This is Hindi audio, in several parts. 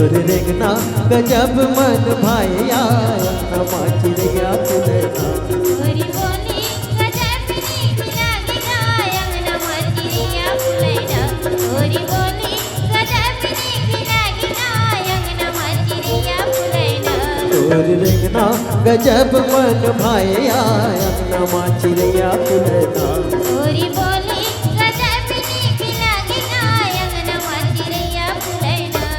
तोर रेंगना गजब मन भाया नमा चिड़ैया फुलैना तोरी बोली गजब नीक लागे अंगनमा चिड़ैया फुलैना तोरी बोली गजब नीक लागे अंगनमा चिड़ैया फुलैना तोर रेंगना गजब मन भाया नमा चिड़ैया फुलैना तोरी बोली गजब नीक लागे अंगनमा चिड़ैया फुलैना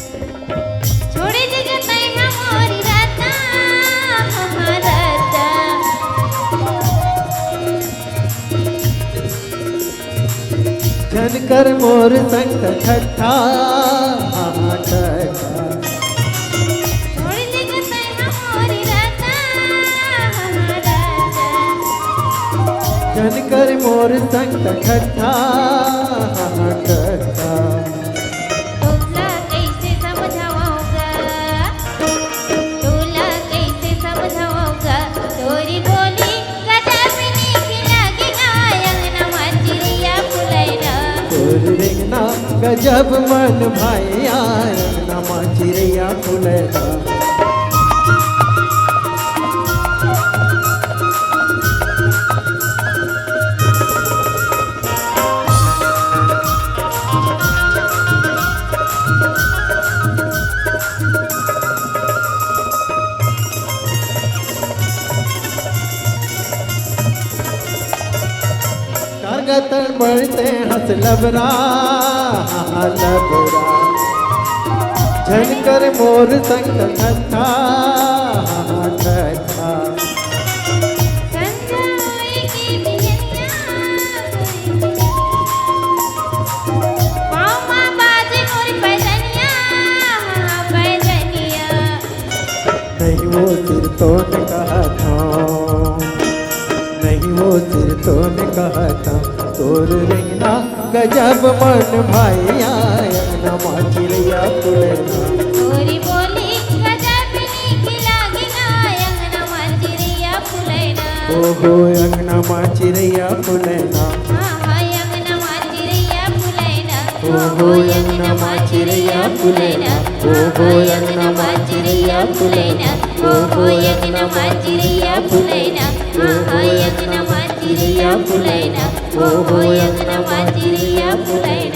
छोड़े जगत हमारी राता हमारा जन कर मोर संग ठट्ठा ठट्ठा छोड़ जगत हमारी राता हमारा जन कर मोर संग ठट्ठा ठट्ठा तोला कैसे समझाऊंगा तोला कैसे समझाऊंगा तोरी बोली गजब नीक लागे अंगनमा चिड़ैया फुलैना तोर रेंगना गजब मन भाया नमा चिड़ैया फुलैना कागतन बढ़ते हंस लबरा लबरा झनकर मोर संग ठट्ठा ठट्ठा संजाए की बियनिया पामा बाजे मोर पैजनिया पैजनिया नहीं वो सिर तो ने कहा था नहीं वो सिर तो ने कहा था तोर रेंगना गजब मन भाया नमा चिड़ैया फुलैना तोरी बोली गजब नीक लागे अंगनमा चिड़ैया फुलैना ओहो अंगनमा चिड़ैया फुलैना अंगनमा चिड़ैया फुलैना ओहो अंगनमा चिड़ैया फुलैना ओहो अंगनमा चिड़ैया फुलैना ओहो अंगनमा चिड़ैया फुलैना अंगनमा चिड़ैया फुलैना ओहो अंगनमा चिड़ैया फुलैना